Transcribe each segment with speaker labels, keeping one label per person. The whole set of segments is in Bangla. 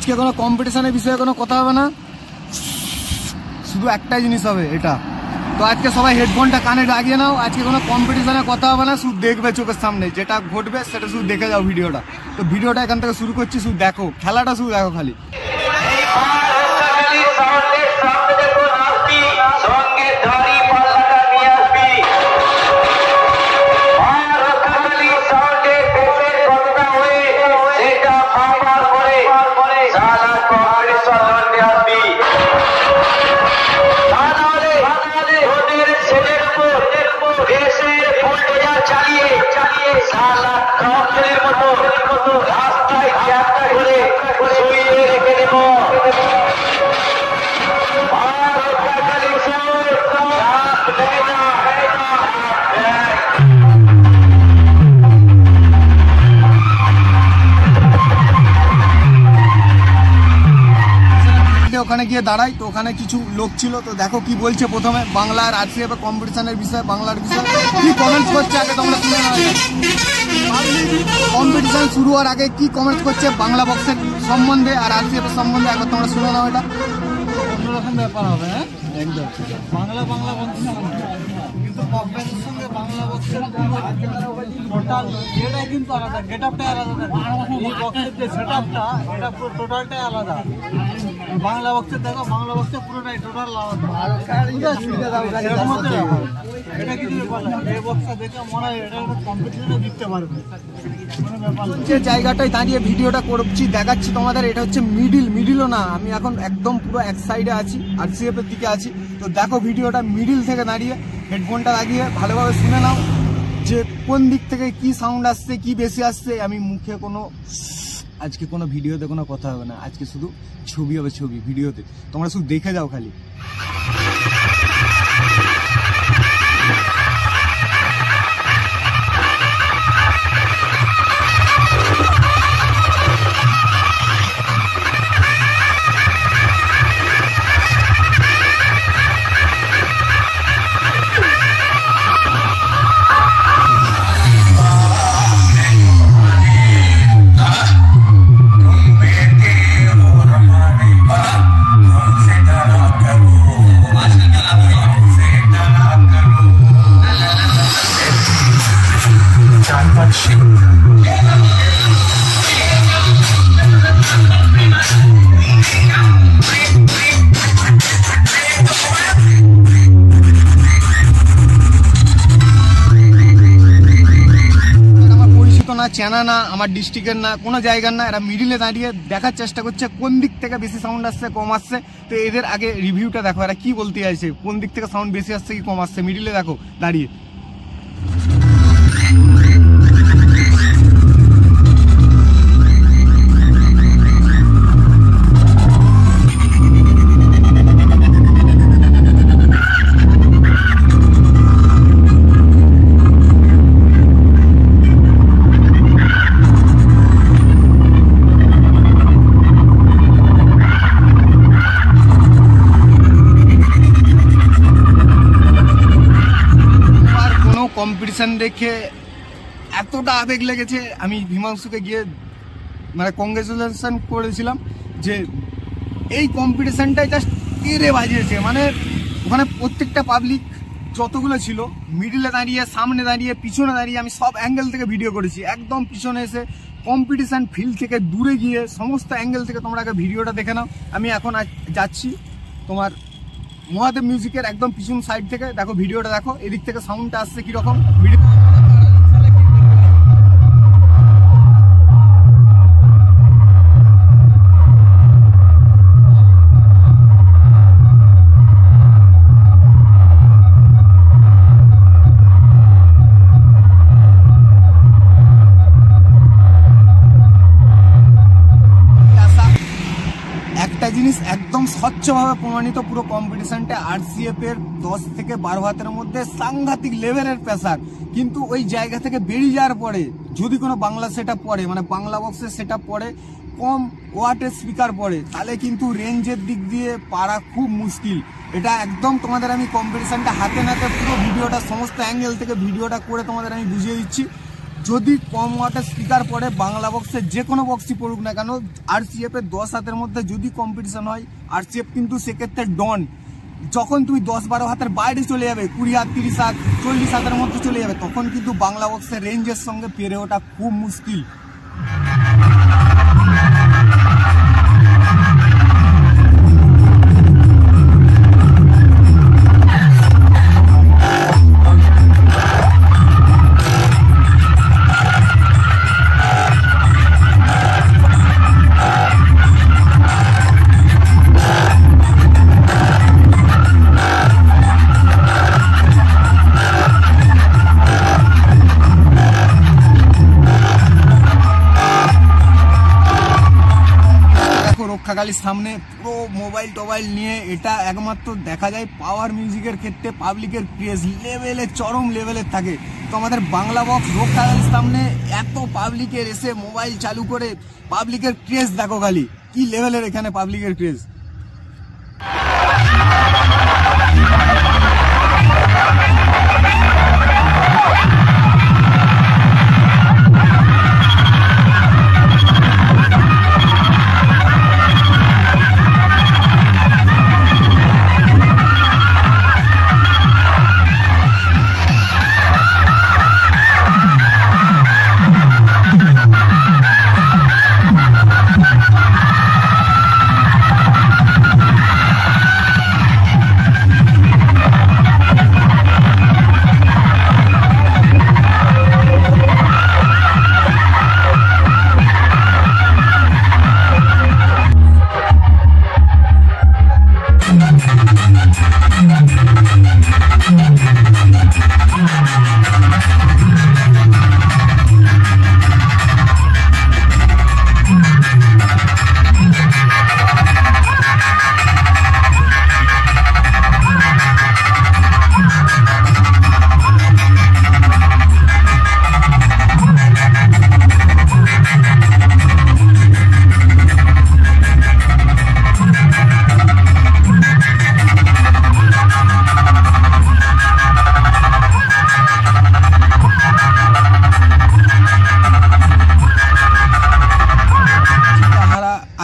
Speaker 1: আজকে কোনো কম্পিটিশনের বিষয়ে কোনো কথা হবে না, শুধু একটাই জিনিস হবে এটা। তো আজকে সবাই হেডফোনটা কানে লাগিয়ে নাও, আজকে কোনো কম্পিটিশনের কথা হবে না, শুধু দেখবে চোখের সামনে যেটা ঘটবে সেটা শুধু দেখে যাও ভিডিওটা। তো ভিডিওটা এখান থেকে শুরু করছি, শুধু দেখো খেলাটা, শুধু দেখো খালি। ওখানে গিয়ে দাঁড়াই, তো ওখানে কিছু লোক ছিল, তো দেখো কি বলছে প্রথমে বাংলার আরসিএফ কম্পিটিশনের বিষয়ে, বাংলার বিষয়ে কি কমেন্টস করছে আগে তোমরা শুনে নাও। কম্পিটিশন শুরু হওয়ার আগে কি কমেন্টস করছে বাংলা বক্সের সম্বন্ধে আর আরসিএফ এর সম্বন্ধে, একবার তোমরা শুনে নাও। এটা অন্যরকম ব্যাপার হবে, হ্যাঁ একদম বাংলা কিন্তু কম্পিটিশনের সঙ্গে বাংলা বক্সের টোটাল এটাই কিন্তু আলাদা, গেট আপটাই আলাদা। এই বক্সের যে সেট আপটা এটা পুরো টোটালটাই আলাদা। বাংলা বক্সে দেখো, বাংলা বক্সে পুরোটাই টোটাল আলাদা। এটা কিছু ব্যাপার না, এই বক্সটা দেখে মনে হয় এটা কম্পিটিশনে জিততে পারবে। যে জায়গাটায় দাঁড়িয়ে ভিডিওটা করছি দেখাচ্ছি তোমাদের, এটা হচ্ছে মিডিলও না, আমি এখন একদম পুরো এক সাইডে আছি, আরসিএফ এর দিকে আছি। তো দেখো ভিডিওটা মিডিল থেকে দাঁড়িয়ে হেডফোনটা লাগিয়ে ভালোভাবে শুনে নাও যে কোন দিক থেকে কি সাউন্ড আসছে, কি বেশি আসছে। আমি মুখে আজকে কোনো ভিডিওতে কোনো কথা হবে না, আজকে শুধু ছবি হবে, ছবি ভিডিওতে তোমরা শুধু দেখে যাও খালি। চেনা না, আমার ডিস্ট্রিক্টের না, কোনো জায়গার না, এরা মিডিলে দাঁড়িয়ে দেখার চেষ্টা করছে কোন দিক থেকে বেশি সাউন্ড আসছে, কম আসছে। তো এদের আগে রিভিউটা দেখো, এরা কি বলতে চাইছে, কোন দিক থেকে সাউন্ড বেশি আসছে কি কম আসছে, মিডিলে দেখো দাঁড়িয়ে। কম্পিটিশন দেখে এতটা আবেগ লেগেছে, আমি হিমাংশুকে গিয়ে মানে কংগ্রেচুলেশন করেছিলাম যে এই কম্পিটিশনটাই জাস্ট তেরে বাজিয়েছে। মানে ওখানে প্রত্যেকটা পাবলিক যতগুলো ছিল মিডিলে দাঁড়িয়ে, সামনে দাঁড়িয়ে, পিছনে দাঁড়িয়ে, আমি সব অ্যাঙ্গেল থেকে ভিডিও করেছি। একদম পিছনে এসে কম্পিটিশন ফিল্ড থেকে দূরে গিয়ে সমস্ত অ্যাঙ্গেল থেকে তোমরা আগে ভিডিওটা দেখে নাও। আমি এখন যাচ্ছি তোমার মহাদেব মিউজিকের একদম পিছন সাইড থেকে, দেখো ভিডিওটা দেখো, এদিক থেকে সাউন্ডটা আসছে কিরকম ভিডিও। একটা জিনিস একদম স্বচ্ছভাবে প্রমাণিত, পুরো কম্পিটিশনটা আরসিএফ এর 10 থেকে 12 হাতের মধ্যে সাংঘাতিক লেভেলের প্রেসার। কিন্তু ওই জায়গা থেকে বেরিয়ে যাওয়ার পরে যদি কোনো বাংলা সেটআপ পড়ে, মানে বাংলা বক্সের সেটআপ পড়ে, কম ওয়াটের স্পিকার পড়ে, তাহলে কিন্তু রেঞ্জের দিক দিয়ে পারা খুব মুশকিল। এটা একদম তোমাদের আমি কম্পিটিশনটা হাতে নাতে পুরো ভিডিওটা সমস্ত অ্যাঙ্গেল থেকে ভিডিওটা করে তোমাদের আমি বুঝিয়ে দিচ্ছি যদি কম ওয়াটের স্পিকার পড়ে বাংলা বক্সে যে কোনো বক্সই পড়ুক না কেন, RCF এর 10 হাতের মধ্যে যদি কম্পিটিশন হয়, RCF কিন্তু সেক্ষেত্রে ডন। যখন তুমি 10-12 হাতের বাইরে চলে যাবে, 20 হাত, 30 হাত, 40 হাতের মধ্যে চলে যাবে, তখন কিন্তু বাংলা বক্সের রেঞ্জের সঙ্গে পেরে ওঠা খুব মুশকিল। রক্ষাকালীর সামনে পুরো মোবাইল টোবাইল নিয়ে, এটা একমাত্র দেখা যায় পাওয়ার মিউজিকের ক্ষেত্রে পাবলিকের ক্রেজ লেভেলে, চরম লেভেলের থাকে। তো আমাদের বাংলা বক্স রক্ষাকালীর সামনে এত পাবলিকের এসে মোবাইল চালু করে পাবলিকের ক্রেজ দেখো খালি কি লেভেলের এখানে পাবলিকের ক্রেজ।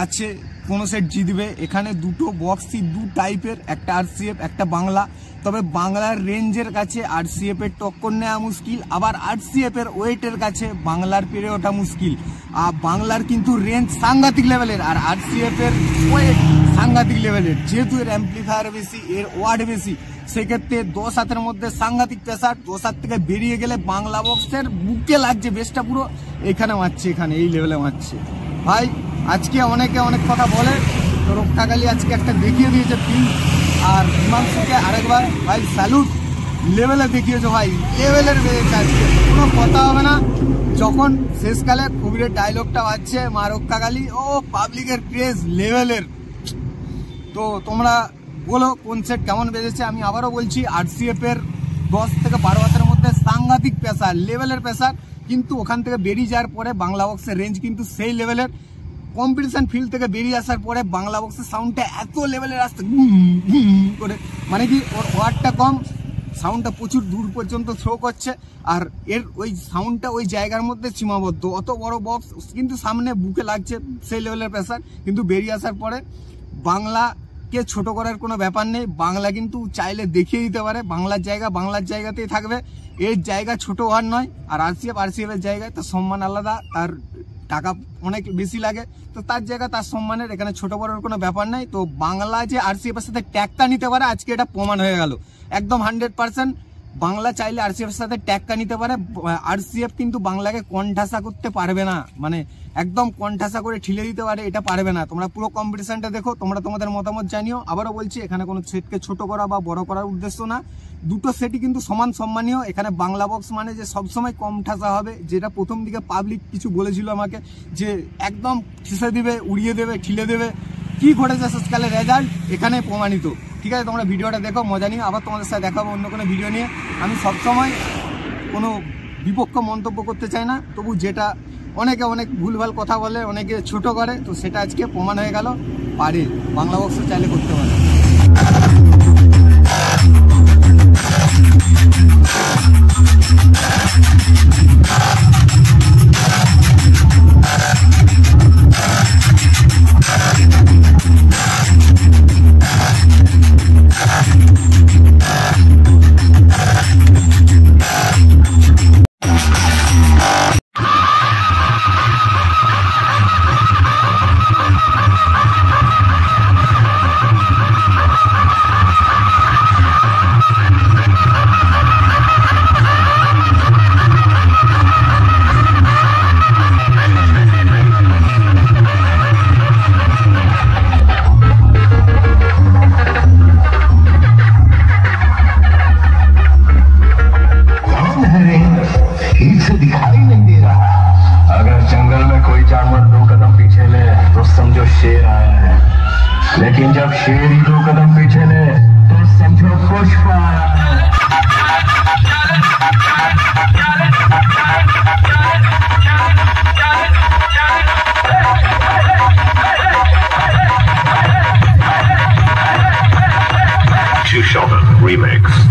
Speaker 1: আছে কোন সেট জিতবে, এখানে দুটো বক্সই দু টাইপের, একটা RCF একটা বাংলা। তবে বাংলার রেঞ্জের কাছে RCF এর টক্কর নেওয়া মুশকিল, আবার RCF এর ওয়েটের কাছে বাংলার পেরে ওঠা মুশকিল। আর বাংলার কিন্তু রেঞ্জ সাংঘাতিক লেভেলের, আর RCF এর ওয়েট সাংঘাতিক লেভেলের। যেহেতু এর অ্যাম্প্লিফায়ার বেশি, এর ওয়াট বেশি, সেক্ষেত্রে 10 হাতের মধ্যে সাংঘাতিক প্রেসার। 10 হাত থেকে বেরিয়ে গেলে বাংলা বক্সের বুকে লাগছে বেসটা, পুরো এখানে মারছে, এখানে এই লেভেলে মারছে। ভাই আজকে অনেকে অনেক কথা বলে, তো রক্ষাকালী আজকে একটা দেখিয়ে দিয়েছে ফিল্ম। আর হিমাংশুকে আরেকবার ভাই স্যালুট, লেভেলে দেখিয়েছো ভাই, লেভেলের বেড়েছে আজকে, কোনো কথা হবে না। যখন শেষকালে কবিরের ডায়লগটা বাজছে মা রক্ষাকালী, ও পাবলিকের ক্রেজ লেভেলের। তো তোমরা বলো কোন সেট কেমন বেজেছে। আমি আবারও বলছি, RCF এর 10 থেকে 12 হাতের মধ্যে সাংঘাতিক প্রেসার, লেভেলের প্রেসার, কিন্তু ওখান থেকে বেরিয়ে যাওয়ার পরে বাংলা বক্সের রেঞ্জ কিন্তু সেই লেভেলের। কম্পিটিশন ফিল্ড থেকে বেরিয়ে আসার পরে বাংলা বক্সের সাউন্ডটা এত লেভেলের আসছে করে, মানে কি ওর ওয়াটটা কম, সাউন্ডটা প্রচুর দূর পর্যন্ত থ্রো করছে, আর এর ওই সাউন্ডটা ওই জায়গার মধ্যে সীমাবদ্ধ। অত বড় বক্স কিন্তু সামনে বুকে লাগছে সেই লেভেলের প্রেসার, কিন্তু বেরিয়ে আসার পরে বাংলাকে ছোট করার কোনো ব্যাপার নেই। বাংলা কিন্তু চাইলে দেখিয়ে দিতে পারে, বাংলার জায়গা বাংলার জায়গাতেই থাকবে, এর জায়গা ছোট হওয়ার নয়। আর RCF এর জায়গায় তার সম্মান আলাদা, তার টাকা অনেক বেশি লাগে, তো তার জায়গা তার সম্মানের, এখানে ছোট বড়োর কোনো ব্যাপার নাই। তো বাংলা যে RCF এর সাথে ট্যাগটা নিতে পারে, আজকে এটা প্রমাণ হয়ে গেল একদম 100%। বাংলা চাইলে RCF এর সাথে ট্যাগটা নিতে পারে, RCF কিন্তু বাংলাকে কণ্ঠাসা করতে পারবে না, মানে একদম কণ্ঠাসা করে ঠিলে দিতে পারে, এটা পারবে না। তোমরা পুরো কম্পিটিশনটা দেখো, তোমরা তোমাদের মতামত জানিও। আবারও বলছি, এখানে কোনো সেটকে ছোট করা বা বড় করার উদ্দেশ্য না, দুটো সেটই কিন্তু সমান সম্মানীয়। এখানে বাংলা বক্স মানে যে সবসময় কম ঠাসা হবে, যেটা প্রথম দিকে পাবলিক কিছু বলেছিল আমাকে, যে একদম ঠেসে দেবে, উড়িয়ে দেবে, ঠিলে দেবে, কি ঘটেছে শেষকালে রেজাল্ট এখানে প্রমাণিত। ঠিক আছে, তোমরা ভিডিওটা দেখো, মজা নিয়ে আবার তোমাদের সাথে দেখাবো অন্য কোনো ভিডিও নিয়ে। আমি সবসময় কোনো বিপক্ষ মন্তব্য করতে চাই না, তবু যেটা অনেকে অনেক ভুলভাল কথা বলে, অনেকে ছোট করে, তো সেটা আজকে প্রমাণ হয়ে গেল, পারে বাংলা বক্স চাইলে করতে পারে।
Speaker 2: लेकिन जब शेर ही 2 कदम पीछे ले तो समझो पुष्पा।
Speaker 3: Sheldon remix.